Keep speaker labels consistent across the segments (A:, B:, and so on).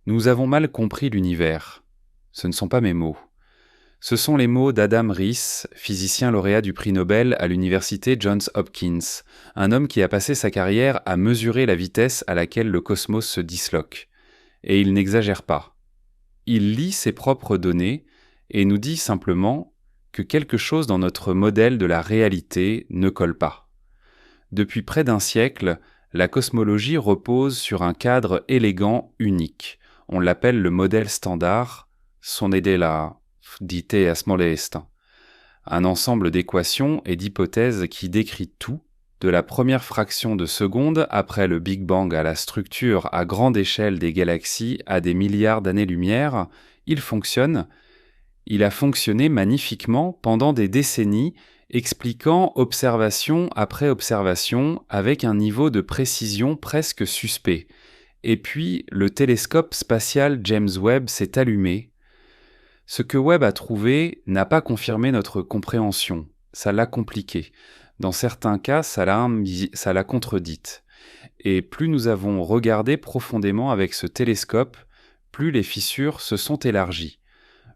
A: Nous avons mal compris l'univers. Ce ne sont pas mes mots. Ce sont les mots d'Adam Rees, physicien lauréat du prix Nobel à l'université Johns Hopkins, un homme qui a passé sa carrière à mesurer la vitesse à laquelle le cosmos se disloque. Et il n'exagère pas. Il lit ses propres données et nous dit simplement que quelque chose dans notre modèle de la réalité ne colle pas. Depuis près d'un siècle, la cosmologie repose sur un cadre élégant unique. On l'appelle le modèle standard, son idea dite smallest, un ensemble d'équations et d'hypothèses qui décrit tout, de la première fraction de seconde après le Big Bang à la structure à grande échelle des galaxies à des milliards d'années-lumière. Il a fonctionné magnifiquement pendant des décennies, expliquant observation après observation avec un niveau de précision presque suspect. Et puis, le télescope spatial James Webb s'est allumé. Ce que Webb a trouvé n'a pas confirmé notre compréhension, ça l'a compliqué. Dans certains cas, ça l'a contredite. Et plus nous avons regardé profondément avec ce télescope, plus les fissures se sont élargies.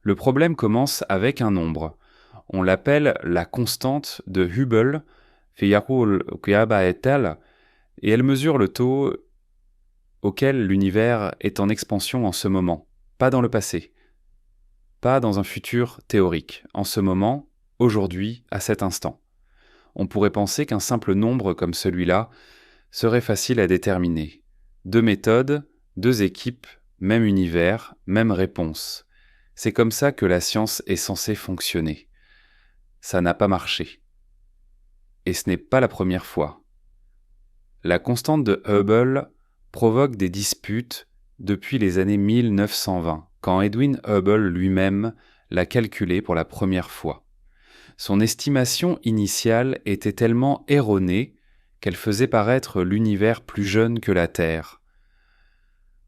A: Le problème commence avec un nombre. On l'appelle la constante de Hubble, et elle mesure le taux auquel l'univers est en expansion en ce moment, pas dans le passé, pas dans un futur théorique, en ce moment, aujourd'hui, à cet instant. On pourrait penser qu'un simple nombre comme celui-là serait facile à déterminer. 2 méthodes, 2 équipes, même univers, même réponse. C'est comme ça que la science est censée fonctionner. Ça n'a pas marché. Et ce n'est pas la première fois. La constante de Hubble provoque des disputes depuis les années 1920, quand Edwin Hubble lui-même l'a calculée pour la première fois. Son estimation initiale était tellement erronée qu'elle faisait paraître l'univers plus jeune que la Terre.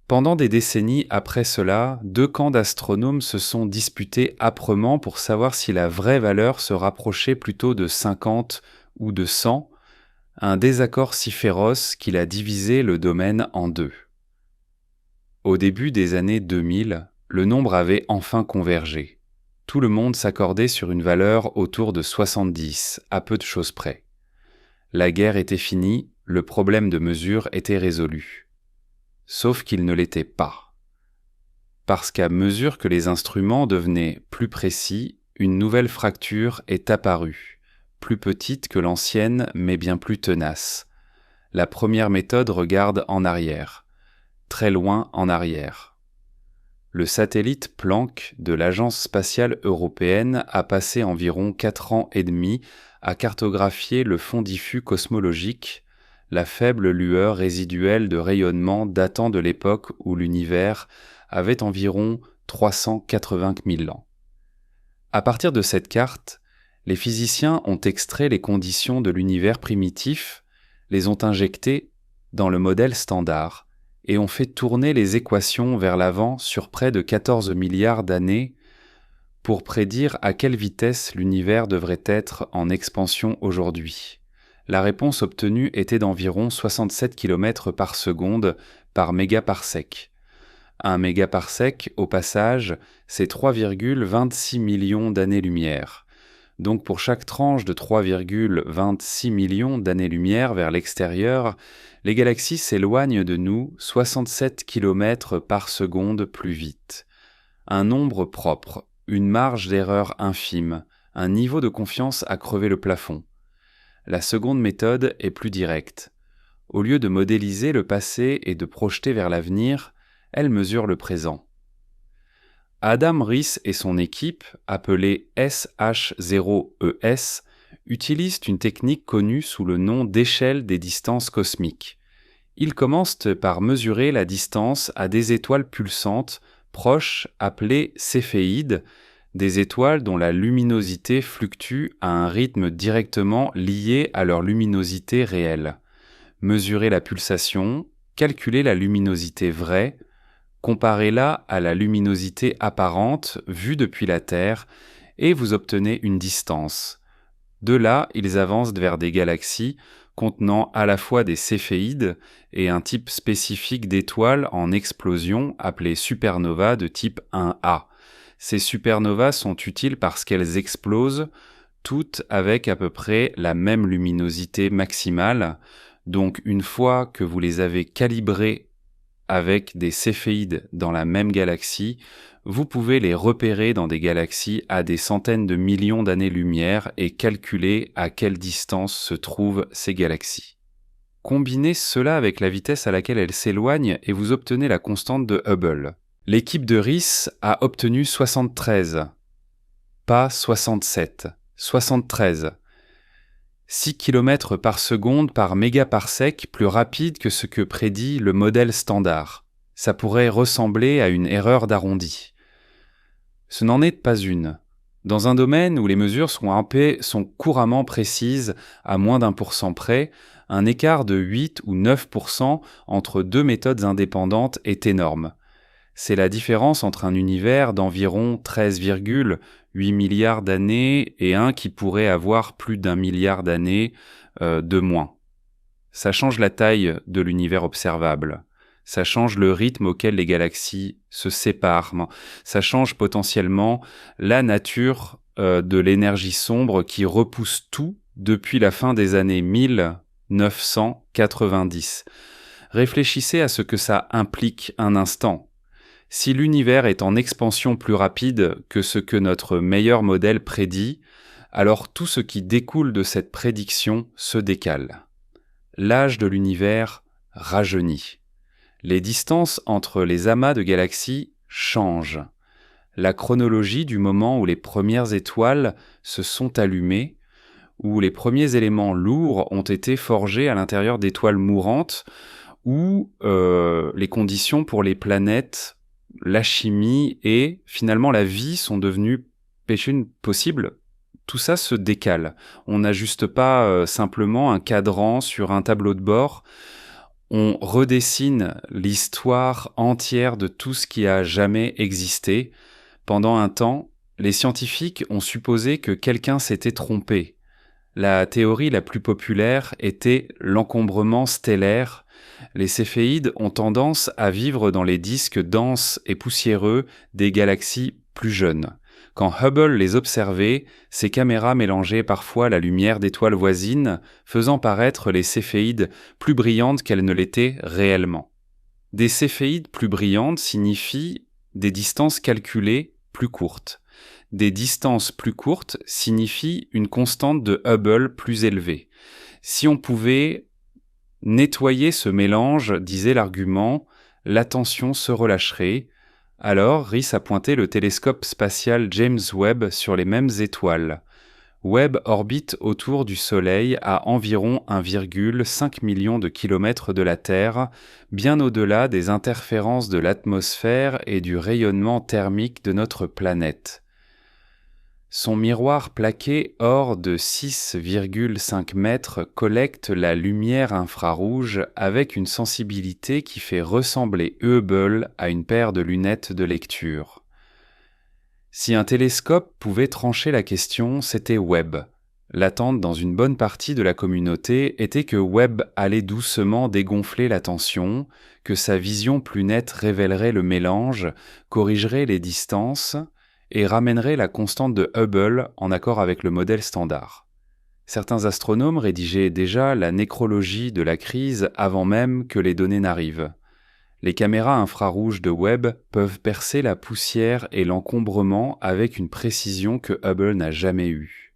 A: Pendant des décennies après cela, 2 camps d'astronomes se sont disputés âprement pour savoir si la vraie valeur se rapprochait plutôt de 50 ou de 100, un désaccord si féroce qu'il a divisé le domaine en 2. Au début des années 2000, le nombre avait enfin convergé. Tout le monde s'accordait sur une valeur autour de 70, à peu de choses près. La guerre était finie, le problème de mesure était résolu. Sauf qu'il ne l'était pas. Parce qu'à mesure que les instruments devenaient plus précis, une nouvelle fracture est apparue, plus petite que l'ancienne mais bien plus tenace. La première méthode regarde en arrière, très loin en arrière. Le satellite Planck de l'Agence spatiale européenne a passé environ 4 ans et demi à cartographier le fond diffus cosmologique, la faible lueur résiduelle de rayonnement datant de l'époque où l'univers avait environ 380 000 ans. À partir de cette carte, les physiciens ont extrait les conditions de l'univers primitif, les ont injectées dans le modèle standard et ont fait tourner les équations vers l'avant sur près de 14 milliards d'années pour prédire à quelle vitesse l'univers devrait être en expansion aujourd'hui. La réponse obtenue était d'environ 67 km par seconde par mégaparsec. Un mégaparsec, au passage, c'est 3,26 millions d'années-lumière. Donc pour chaque tranche de 3,26 millions d'années-lumière vers l'extérieur, les galaxies s'éloignent de nous 67 km par seconde plus vite. Un nombre propre, une marge d'erreur infime, un niveau de confiance à crever le plafond. La seconde méthode est plus directe. Au lieu de modéliser le passé et de projeter vers l'avenir, elle mesure le présent. Adam Rees et son équipe, appelée SH0ES, utilisent une technique connue sous le nom d'échelle des distances cosmiques. Ils commencent par mesurer la distance à des étoiles pulsantes proches appelées céphéides, des étoiles dont la luminosité fluctue à un rythme directement lié à leur luminosité réelle. Mesurez la pulsation, calculez la luminosité vraie, comparez-la à la luminosité apparente vue depuis la Terre et vous obtenez une distance. De là, ils avancent vers des galaxies contenant à la fois des céphéides et un type spécifique d'étoiles en explosion appelée supernova de type 1A. Ces supernovas sont utiles parce qu'elles explosent toutes avec à peu près la même luminosité maximale. Donc une fois que vous les avez calibrées avec des céphéides dans la même galaxie, vous pouvez les repérer dans des galaxies à des centaines de millions d'années-lumière et calculer à quelle distance se trouvent ces galaxies. Combinez cela avec la vitesse à laquelle elles s'éloignent et vous obtenez la constante de Hubble. L'équipe de Riss a obtenu 73, pas 67, 73. 6 km par seconde par mégaparsec, plus rapide que ce que prédit le modèle standard. Ça pourrait ressembler à une erreur d'arrondi. Ce n'en est pas une. Dans un domaine où les mesures sont couramment précises, à moins d'1% près, un écart de 8 ou 9% entre deux méthodes indépendantes est énorme. C'est la différence entre un univers d'environ 13,8 milliards d'années et un qui pourrait avoir plus d'1 milliard d'années de moins. Ça change la taille de l'univers observable. Ça change le rythme auquel les galaxies se séparent. Ça change potentiellement la nature de l'énergie sombre qui repousse tout depuis la fin des années 1990. Réfléchissez à ce que ça implique un instant. Si l'univers est en expansion plus rapide que ce que notre meilleur modèle prédit, alors tout ce qui découle de cette prédiction se décale. L'âge de l'univers rajeunit. Les distances entre les amas de galaxies changent. La chronologie du moment où les premières étoiles se sont allumées, où les premiers éléments lourds ont été forgés à l'intérieur d'étoiles mourantes, où les conditions pour les planètes, la chimie et finalement la vie sont devenues possibles, tout ça se décale. On n'ajuste pas simplement un cadran sur un tableau de bord, on redessine l'histoire entière de tout ce qui a jamais existé. Pendant un temps, les scientifiques ont supposé que quelqu'un s'était trompé. La théorie la plus populaire était l'encombrement stellaire. Les céphéides ont tendance à vivre dans les disques denses et poussiéreux des galaxies plus jeunes. Quand Hubble les observait, ses caméras mélangeaient parfois la lumière d'étoiles voisines, faisant paraître les céphéides plus brillantes qu'elles ne l'étaient réellement. Des céphéides plus brillantes signifient des distances calculées plus courtes. Des distances plus courtes signifient une constante de Hubble plus élevée. Si on pouvait nettoyer ce mélange, disait l'argument, l'attention se relâcherait. Alors, Riss a pointé le télescope spatial James Webb sur les mêmes étoiles. Webb orbite autour du Soleil à environ 1,5 million de kilomètres de la Terre, bien au-delà des interférences de l'atmosphère et du rayonnement thermique de notre planète. Son miroir plaqué hors de 6,5 mètres collecte la lumière infrarouge avec une sensibilité qui fait ressembler Hubble à une paire de lunettes de lecture. Si un télescope pouvait trancher la question, c'était Webb. L'attente dans une bonne partie de la communauté était que Webb allait doucement dégonfler la tension, que sa vision plus nette révélerait le mélange, corrigerait les distances et ramènerait la constante de Hubble en accord avec le modèle standard. Certains astronomes rédigeaient déjà la nécrologie de la crise avant même que les données n'arrivent. Les caméras infrarouges de Webb peuvent percer la poussière et l'encombrement avec une précision que Hubble n'a jamais eue.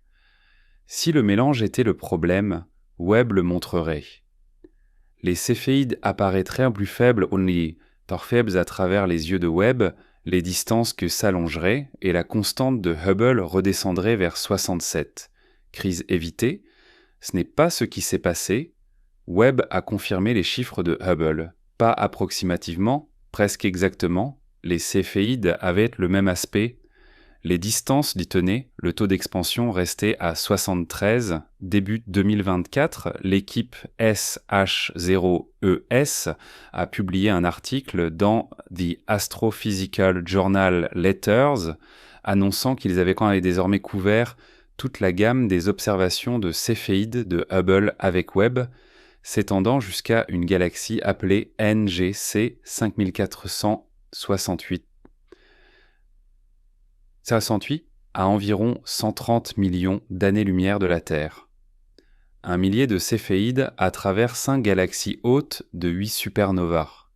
A: Si le mélange était le problème, Webb le montrerait. Les céphéides apparaîtraient plus faibles only torfaibles à travers les yeux de Webb, les distances que s'allongeraient et la constante de Hubble redescendrait vers 67. Crise évitée, ce n'est pas ce qui s'est passé. Webb a confirmé les chiffres de Hubble. Pas approximativement, presque exactement, les céphéides avaient le même aspect. Les distances d'y tenaient, le taux d'expansion restait à 73. Début 2024, l'équipe SH0ES a publié un article dans The Astrophysical Journal Letters annonçant qu'ils avaient désormais couvert toute la gamme des observations de céphéides de Hubble avec Webb, s'étendant jusqu'à une galaxie appelée NGC 5468 à environ 130 millions d'années-lumière de la Terre. Un millier de céphéides à travers 5 galaxies hautes de 8 supernovas.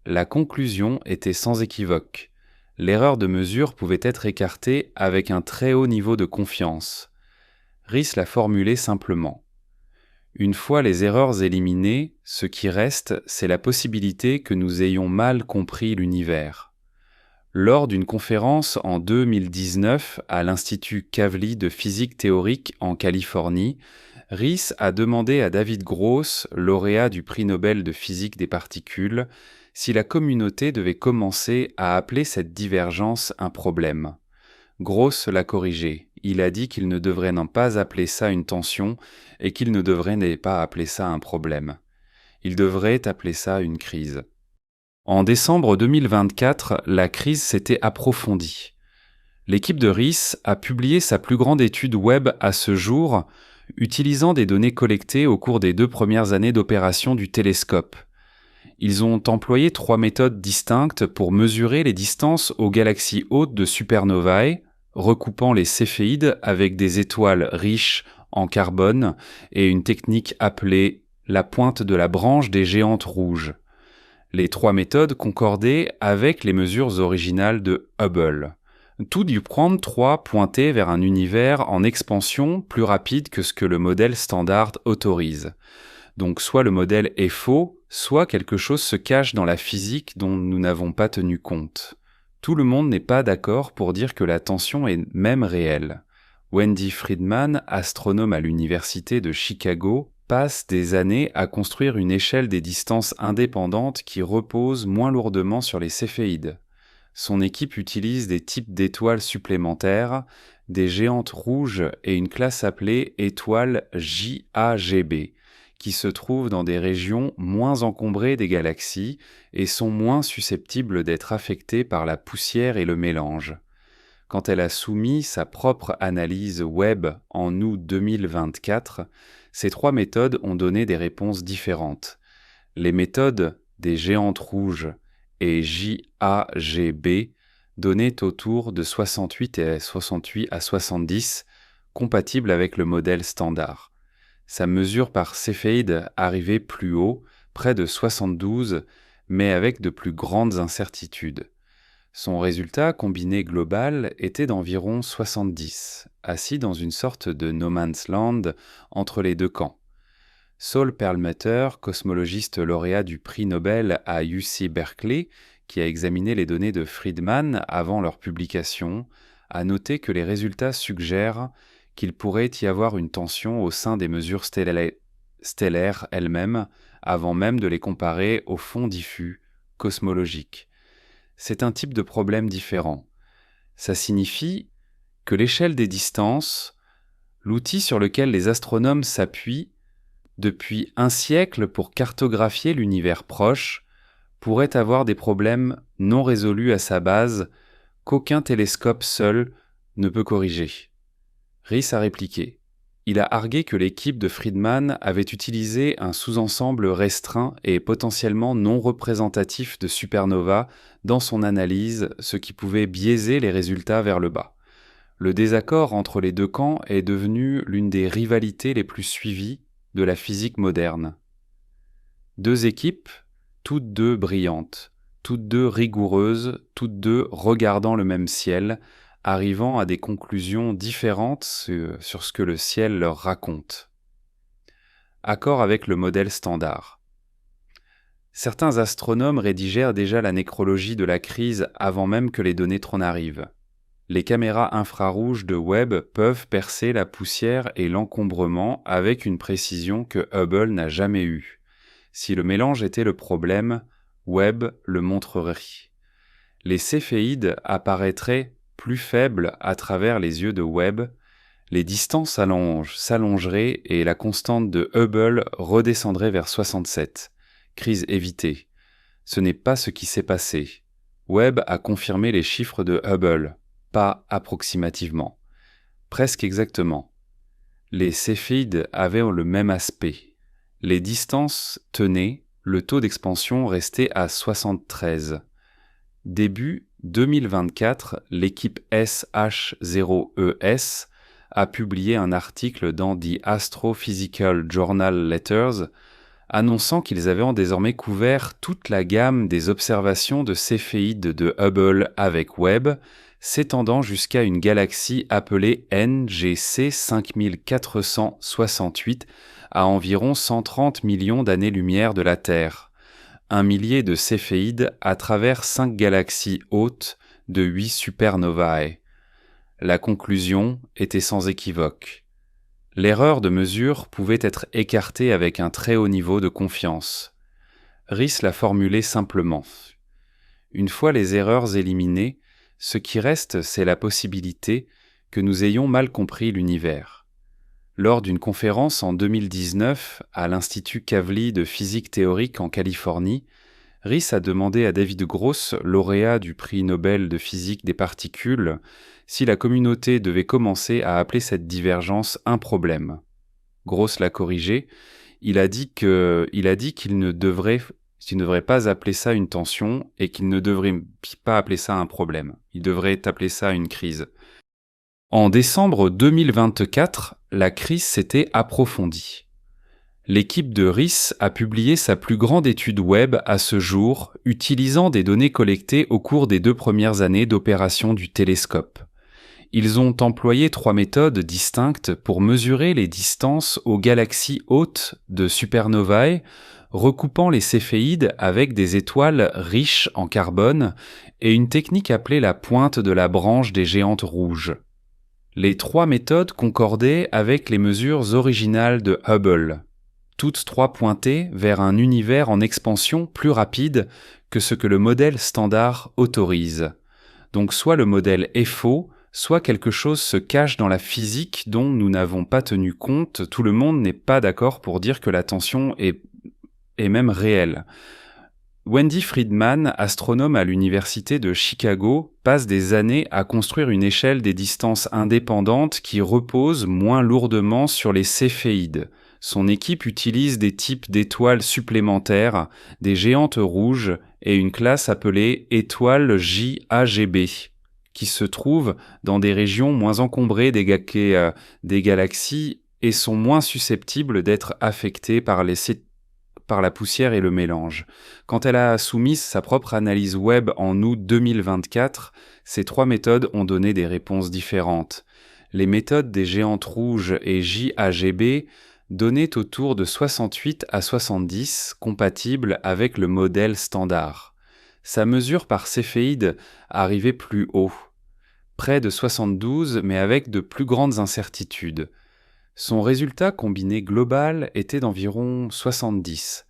A: La conclusion était sans équivoque. L'erreur de mesure pouvait être écartée avec un très haut niveau de confiance. Riss l'a formulé simplement. Une fois les erreurs éliminées, ce qui reste, c'est la possibilité que nous ayons mal compris l'univers. Lors d'une conférence en 2019 à l'Institut Kavli de physique théorique en Californie, Riss a demandé à David Gross, lauréat du prix Nobel de physique des particules, si la communauté devait commencer à appeler cette divergence un problème. Gross l'a corrigé. Il a dit qu'il ne devrait pas appeler ça une tension et qu'il ne devrait pas appeler ça un problème. Il devrait appeler ça une crise. En décembre 2024, la crise s'était approfondie. L'équipe de Riss a publié sa plus grande étude web à ce jour, utilisant des données collectées au cours des 2 premières années d'opération du télescope. Ils ont employé 3 méthodes distinctes pour mesurer les distances aux galaxies hautes de supernovae, recoupant les céphéides avec des étoiles riches en carbone et une technique appelée la pointe de la branche des géantes rouges. Les 3 méthodes concordaient avec les mesures originales de Hubble. Tout dut prendre 3 pointés vers un univers en expansion plus rapide que ce que le modèle standard autorise. Donc soit le modèle est faux, soit quelque chose se cache dans la physique dont nous n'avons pas tenu compte. Tout le monde n'est pas d'accord pour dire que la tension est même réelle. Wendy Friedman, astronome à l'université de Chicago, passe des années à construire une échelle des distances indépendantes qui repose moins lourdement sur les céphéides. Son équipe utilise des types d'étoiles supplémentaires, des géantes rouges et une classe appelée étoile JAGB, qui se trouvent dans des régions moins encombrées des galaxies et sont moins susceptibles d'être affectées par la poussière et le mélange. Quand elle a soumis sa propre analyse Webb en août 2024, ces 3 méthodes ont donné des réponses différentes. Les méthodes des géantes rouges et JAGB donnaient autour de 68 à 70, compatibles avec le modèle standard. Sa mesure par céphéide arrivait plus haut, près de 72, mais avec de plus grandes incertitudes. Son résultat combiné global était d'environ 70, assis dans une sorte de no man's land entre les 2 camps. Saul Perlmutter, cosmologiste lauréat du prix Nobel à UC Berkeley, qui a examiné les données de Friedman avant leur publication, a noté que les résultats suggèrent qu'il pourrait y avoir une tension au sein des mesures stellaires elles-mêmes, avant même de les comparer au fond diffus cosmologique. C'est un type de problème différent. Ça signifie que l'échelle des distances, l'outil sur lequel les astronomes s'appuient depuis un siècle pour cartographier l'univers proche, pourrait avoir des problèmes non résolus à sa base qu'aucun télescope seul ne peut corriger. Riss a répliqué. Il a argué que l'équipe de Friedman avait utilisé un sous-ensemble restreint et potentiellement non représentatif de supernovas dans son analyse, ce qui pouvait biaiser les résultats vers le bas. Le désaccord entre les 2 camps est devenu l'une des rivalités les plus suivies de la physique moderne. 2 équipes, toutes 2 brillantes, toutes 2 rigoureuses, toutes 2 regardant le même ciel, arrivant à des conclusions différentes sur ce que le ciel leur raconte. Accord avec le modèle standard. Certains astronomes rédigèrent déjà la nécrologie de la crise avant même que les données n'arrivent. Les caméras infrarouges de Webb peuvent percer la poussière et l'encombrement avec une précision que Hubble n'a jamais eue. Si le mélange était le problème, Webb le montrerait. Les céphéides apparaîtraient plus faibles à travers les yeux de Webb, les distances s'allongeraient et la constante de Hubble redescendrait vers 67. Crise évitée. Ce n'est pas ce qui s'est passé. Webb a confirmé les chiffres de Hubble, pas approximativement. Presque exactement. Les céphéides avaient le même aspect. Les distances tenaient, le taux d'expansion restait à 73. Début 2024, l'équipe SH0ES a publié un article dans The Astrophysical Journal Letters annonçant qu'ils avaient désormais couvert toute la gamme des observations de céphéides de Hubble avec Webb, s'étendant jusqu'à une galaxie appelée NGC 5468 à environ 130 millions d'années-lumière de la Terre. 1 millier de céphéides à travers 5 galaxies hautes de 8 supernovae. La conclusion était sans équivoque. L'erreur de mesure pouvait être écartée avec un très haut niveau de confiance. Riss l'a formulé simplement. Une fois les erreurs éliminées, ce qui reste, c'est la possibilité que nous ayons mal compris l'univers. Lors d'une conférence en 2019 à l'Institut Kavli de physique théorique en Californie, Riss a demandé à David Gross, lauréat du prix Nobel de physique des particules, si la communauté devait commencer à appeler cette divergence un problème. Gross l'a corrigé, il a dit qu'il ne devrait pas appeler ça une tension et qu'il ne devrait pas appeler ça un problème. Il devrait appeler ça une crise. En décembre 2024, la crise s'était approfondie. L'équipe de Riss a publié sa plus grande étude web à ce jour, utilisant des données collectées au cours des 2 premières années d'opération du télescope. Ils ont employé 3 méthodes distinctes pour mesurer les distances aux galaxies hautes de supernovae, recoupant les céphéides avec des étoiles riches en carbone et une technique appelée la pointe de la branche des géantes rouges. Les 3 méthodes concordaient avec les mesures originales de Hubble. Toutes 3 pointaient vers un univers en expansion plus rapide que ce que le modèle standard autorise. Donc soit le modèle est faux, soit quelque chose se cache dans la physique dont nous n'avons pas tenu compte. Tout le monde n'est pas d'accord pour dire que la tension est même réelle. Wendy Friedman, astronome à l'université de Chicago, passe des années à construire une échelle des distances indépendantes qui repose moins lourdement sur les céphéides. Son équipe utilise des types d'étoiles supplémentaires, des géantes rouges et une classe appelée étoile JAGB, qui se trouvent dans des régions moins encombrées des galaxies et sont moins susceptibles d'être affectées par la poussière et le mélange. Quand elle a soumis sa propre analyse web en août 2024, ces 3 méthodes ont donné des réponses différentes. Les méthodes des géantes rouges et JAGB donnaient autour de 68 à 70, compatibles avec le modèle standard. Sa mesure par céphéide arrivait plus haut, près de 72, mais avec de plus grandes incertitudes. Son résultat combiné global était d'environ 70,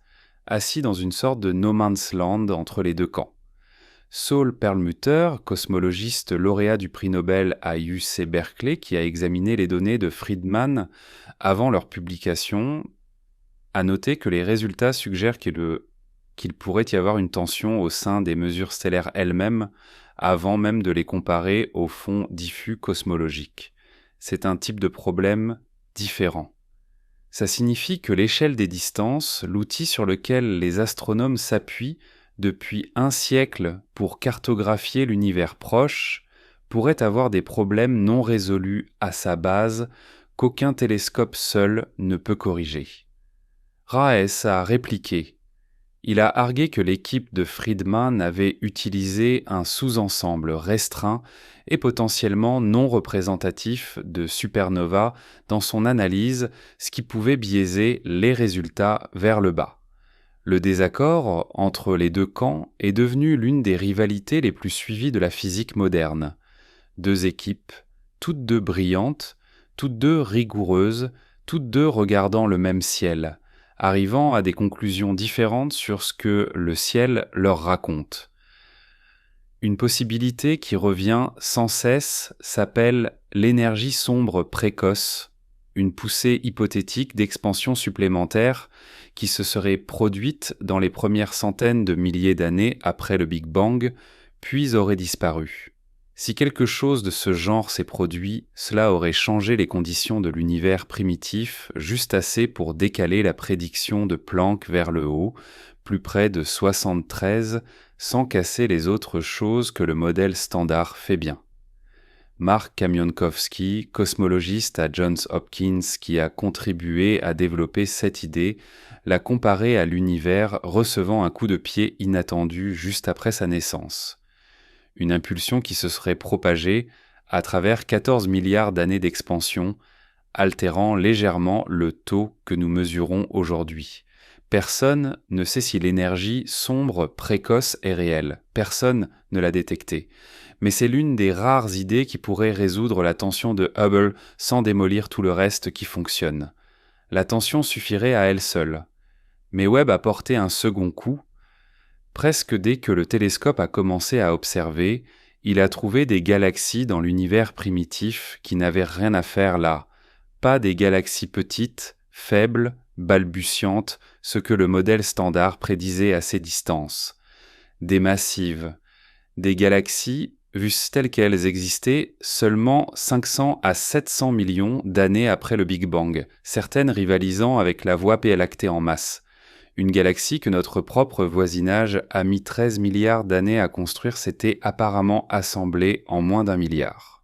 A: assis dans une sorte de no man's land entre les 2 camps. Saul Perlmutter, cosmologiste lauréat du prix Nobel à UC Berkeley, qui a examiné les données de Friedman avant leur publication, a noté que les résultats suggèrent qu'il pourrait y avoir une tension au sein des mesures stellaires elles-mêmes avant même de les comparer au fond diffus cosmologique. C'est un type de problème différent. Ça signifie que l'échelle des distances, l'outil sur lequel les astronomes s'appuient depuis 1 siècle pour cartographier l'univers proche, pourrait avoir des problèmes non résolus à sa base qu'aucun télescope seul ne peut corriger. Raes a répliqué. Il a argué que l'équipe de Friedman avait utilisé un sous-ensemble restreint et potentiellement non représentatif de supernovas dans son analyse, ce qui pouvait biaiser les résultats vers le bas. Le désaccord entre les 2 camps est devenu l'une des rivalités les plus suivies de la physique moderne. 2 équipes, toutes 2 brillantes, toutes 2 rigoureuses, toutes 2 regardant le même ciel, arrivant à des conclusions différentes sur ce que le ciel leur raconte. Une possibilité qui revient sans cesse s'appelle l'énergie sombre précoce, une poussée hypothétique d'expansion supplémentaire qui se serait produite dans les premières centaines de milliers d'années après le Big Bang, puis aurait disparu. Si quelque chose de ce genre s'est produit, cela aurait changé les conditions de l'univers primitif juste assez pour décaler la prédiction de Planck vers le haut, plus près de 73, sans casser les autres choses que le modèle standard fait bien. Mark Kamionkowski, cosmologiste à Johns Hopkins qui a contribué à développer cette idée, l'a comparé à l'univers recevant un coup de pied inattendu juste après sa naissance. Une impulsion qui se serait propagée à travers 14 milliards d'années d'expansion, altérant légèrement le taux que nous mesurons aujourd'hui. Personne ne sait si l'énergie sombre précoce est réelle. Personne ne l'a détectée. Mais c'est l'une des rares idées qui pourrait résoudre la tension de Hubble sans démolir tout le reste qui fonctionne. La tension suffirait à elle seule. Mais Webb a porté un second coup. Presque dès que le télescope a commencé à observer, il a trouvé des galaxies dans l'univers primitif qui n'avaient rien à faire là. Pas des galaxies petites, faibles, balbutiantes, ce que le modèle standard prédisait à ces distances. Des massives. Des galaxies, vues telles qu'elles existaient, seulement 500 à 700 millions d'années après le Big Bang, certaines rivalisant avec la Voie Lactée en masse. Une galaxie que notre propre voisinage a mis 13 milliards d'années à construire s'était apparemment assemblée en moins d'1 milliard.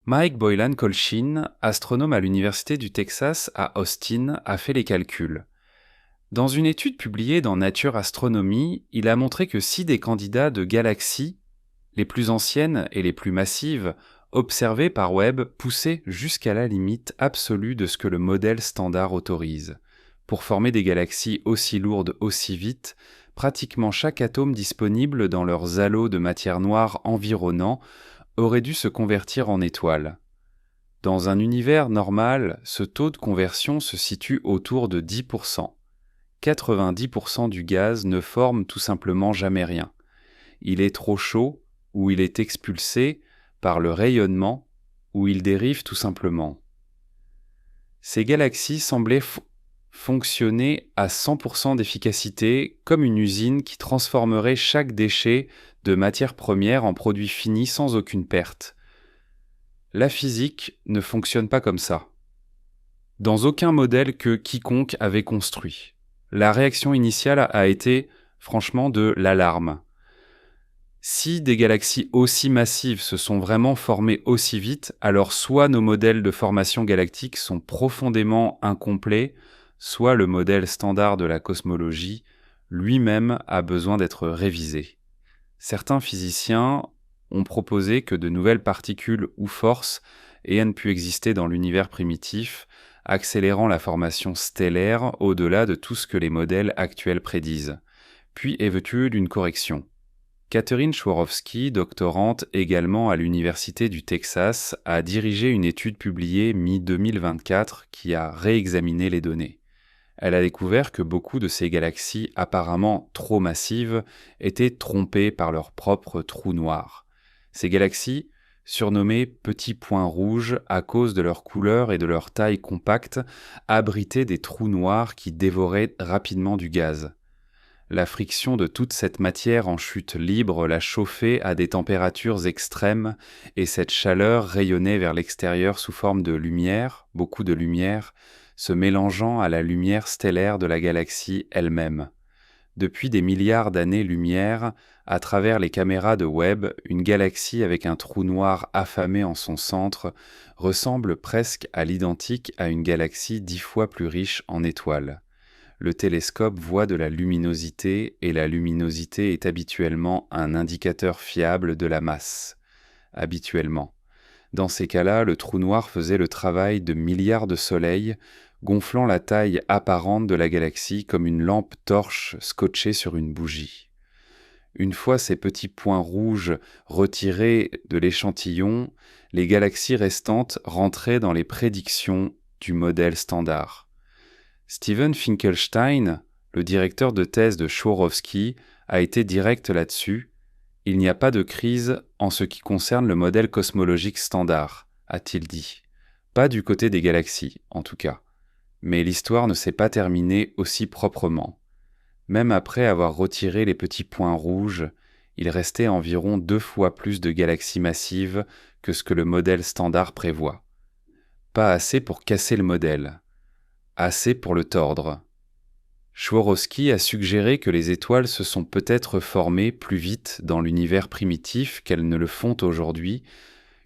A: Mike Boylan Colchin, astronome à l'Université du Texas à Austin, a fait les calculs. Dans une étude publiée dans Nature Astronomy, il a montré que si des candidats de galaxies, les plus anciennes et les plus massives, observées par Webb, poussaient jusqu'à la limite absolue de ce que le modèle standard autorise. Pour former des galaxies aussi lourdes aussi vite, pratiquement chaque atome disponible dans leurs halos de matière noire environnant aurait dû se convertir en étoile. Dans un univers normal, ce taux de conversion se situe autour de 10%. 90% du gaz ne forme tout simplement jamais rien. Il est trop chaud, ou il est expulsé par le rayonnement, ou il dérive tout simplement. Ces galaxies semblaient fonctionner à 100% d'efficacité, comme une usine qui transformerait chaque déchet de matière première en produit fini sans aucune perte. La physique ne fonctionne pas comme ça. Dans aucun modèle que quiconque avait construit. La réaction initiale a été, franchement, de l'alarme. Si des galaxies aussi massives se sont vraiment formées aussi vite, alors soit nos modèles de formation galactique sont profondément incomplets, soit le modèle standard de la cosmologie lui-même a besoin d'être révisé. Certains physiciens ont proposé que de nouvelles particules ou forces aient pu exister dans l'univers primitif, accélérant la formation stellaire au-delà de tout ce que les modèles actuels prédisent. Puis est venu d'une correction. Catherine Swarovski, doctorante également à l'Université du Texas, a dirigé une étude publiée mi-2024 qui a réexaminé les données. Elle a découvert que beaucoup de ces galaxies apparemment trop massives étaient trompées par leur propre trou noir. Ces galaxies, surnommées petits points rouges à cause de leur couleur et de leur taille compacte, abritaient des trous noirs qui dévoraient rapidement du gaz. La friction de toute cette matière en chute libre la chauffait à des températures extrêmes et cette chaleur rayonnait vers l'extérieur sous forme de lumière, beaucoup de lumière, se mélangeant à la lumière stellaire de la galaxie elle-même. Depuis des milliards d'années-lumière, à travers les caméras de Webb, une galaxie avec un trou noir affamé en son centre ressemble presque à l'identique à une galaxie 10 fois plus riche en étoiles. Le télescope voit de la luminosité et la luminosité est habituellement un indicateur fiable de la masse. Habituellement. Dans ces cas-là, le trou noir faisait le travail de milliards de soleils, gonflant la taille apparente de la galaxie comme une lampe torche scotchée sur une bougie. Une fois ces petits points rouges retirés de l'échantillon, les galaxies restantes rentraient dans les prédictions du modèle standard. Steven Finkelstein, le directeur de thèse de Swarovski, a été direct là-dessus. Il n'y a pas de crise en ce qui concerne le modèle cosmologique standard, a-t-il dit. Pas du côté des galaxies, en tout cas. Mais l'histoire ne s'est pas terminée aussi proprement. Même après avoir retiré les petits points rouges, il restait environ 2 fois plus de galaxies massives que ce que le modèle standard prévoit. Pas assez pour casser le modèle, assez pour le tordre. Swarovski a suggéré que les étoiles se sont peut-être formées plus vite dans l'univers primitif qu'elles ne le font aujourd'hui,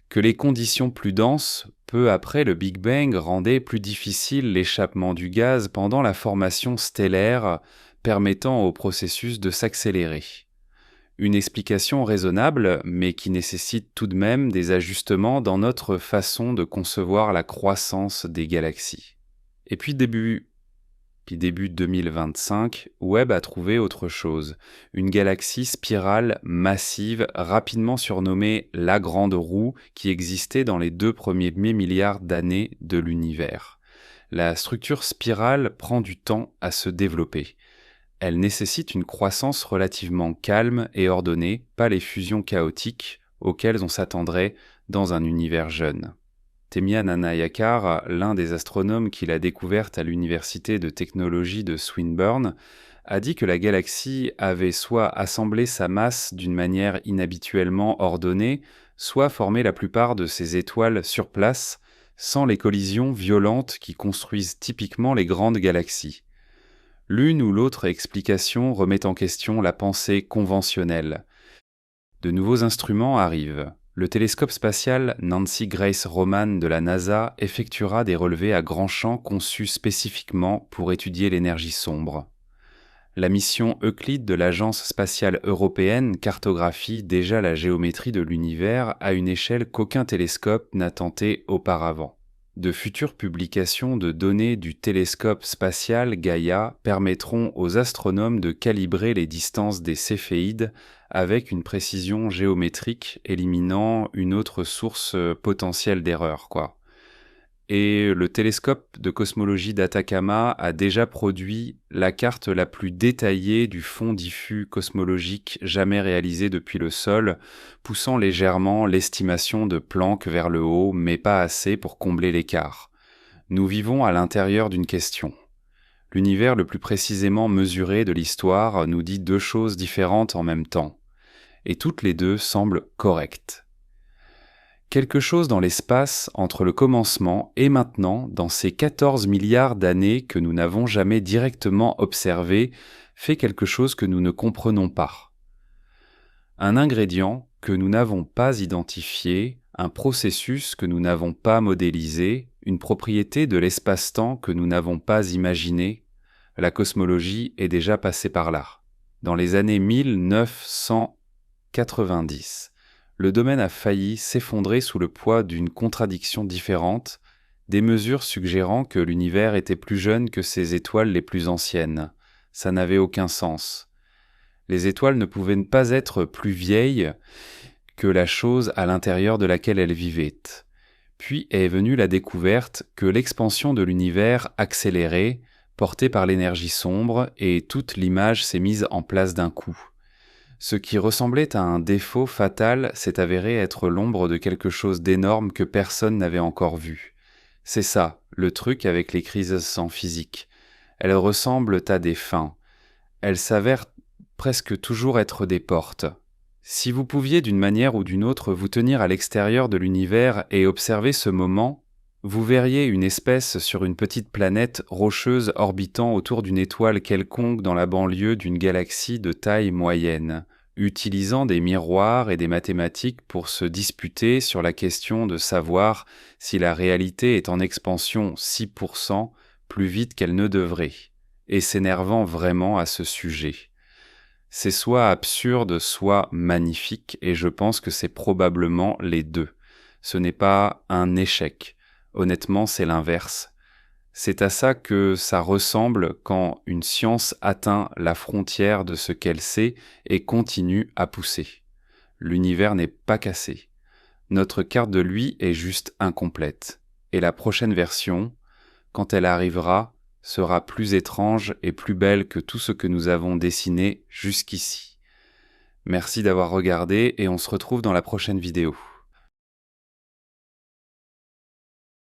A: que les conditions plus denses, peu après le Big Bang, rendaient plus difficile l'échappement du gaz pendant la formation stellaire, permettant au processus de s'accélérer. Une explication raisonnable, mais qui nécessite tout de même des ajustements dans notre façon de concevoir la croissance des galaxies. Et puis début 2025, Webb a trouvé autre chose, une galaxie spirale massive rapidement surnommée la Grande Roue qui existait dans les 2 premiers milliards d'années de l'univers. La structure spirale prend du temps à se développer. Elle nécessite une croissance relativement calme et ordonnée, pas les chaotiques auxquelles on s'attendrait dans un univers jeune. Temia Nanayakar, l'un des astronomes qui l'a découverte à l'université de technologie de Swinburne, a dit que la galaxie avait soit assemblé sa masse d'une manière inhabituellement ordonnée, soit formé la plupart de ses étoiles sur place, sans les collisions violentes qui construisent typiquement les grandes galaxies. L'une ou l'autre explication remet en question la pensée conventionnelle. De nouveaux instruments arrivent. Le télescope spatial Nancy Grace Roman de la NASA effectuera des relevés à grand champ conçus spécifiquement pour étudier l'énergie sombre. La mission Euclide de l'Agence spatiale européenne cartographie déjà la géométrie de l'univers à une échelle qu'aucun télescope n'a tenté auparavant. De futures publications de données du télescope spatial Gaia permettront aux astronomes de calibrer les distances des céphéides avec une précision géométrique éliminant une autre source potentielle d'erreur, Et le télescope de cosmologie d'Atacama a déjà produit la carte la plus détaillée du fond diffus cosmologique jamais réalisé depuis le sol, poussant légèrement l'estimation de Planck vers le haut, mais pas assez pour combler l'écart. Nous vivons à l'intérieur d'une question. L'univers le plus précisément mesuré de l'histoire nous dit 2 choses différentes en même temps, et toutes les 2 semblent correctes. Quelque chose dans l'espace entre le commencement et maintenant, dans ces 14 milliards d'années que nous n'avons jamais directement observé, fait quelque chose que nous ne comprenons pas. Un ingrédient que nous n'avons pas identifié, un processus que nous n'avons pas modélisé, une propriété de l'espace-temps que nous n'avons pas imaginé, la cosmologie est déjà passée par là. Dans les années 1990, le domaine a failli s'effondrer sous le poids d'une contradiction différente, des mesures suggérant que l'univers était plus jeune que ses étoiles les plus anciennes. Ça n'avait aucun sens. Les étoiles ne pouvaient pas être plus vieilles que la chose à l'intérieur de laquelle elles vivaient. Puis est venue la découverte que l'expansion de l'univers accélérait, portée par l'énergie sombre, et toute l'image s'est mise en place d'un coup. Ce qui ressemblait à un défaut fatal s'est avéré être l'ombre de quelque chose d'énorme que personne n'avait encore vu. C'est ça, le truc avec les crises en physique. Elles ressemblent à des fins. Elles s'avèrent presque toujours être des portes. Si vous pouviez d'une manière ou d'une autre vous tenir à l'extérieur de l'univers et observer ce moment, vous verriez une espèce sur une petite planète rocheuse orbitant autour d'une étoile quelconque dans la banlieue d'une galaxie de taille moyenne, utilisant des miroirs et des mathématiques pour se disputer sur la question de savoir si la réalité est en expansion 6% plus vite qu'elle ne devrait, et s'énervant vraiment à ce sujet. C'est soit absurde, soit magnifique, et je pense que c'est probablement les 2. Ce n'est pas un échec. Honnêtement, c'est l'inverse. C'est à ça que ça ressemble quand une science atteint la frontière de ce qu'elle sait et continue à pousser. L'univers n'est pas cassé. Notre carte de lui est juste incomplète. Et la prochaine version, quand elle arrivera, sera plus étrange et plus belle que tout ce que nous avons dessiné jusqu'ici. Merci d'avoir regardé et on se retrouve dans la prochaine vidéo.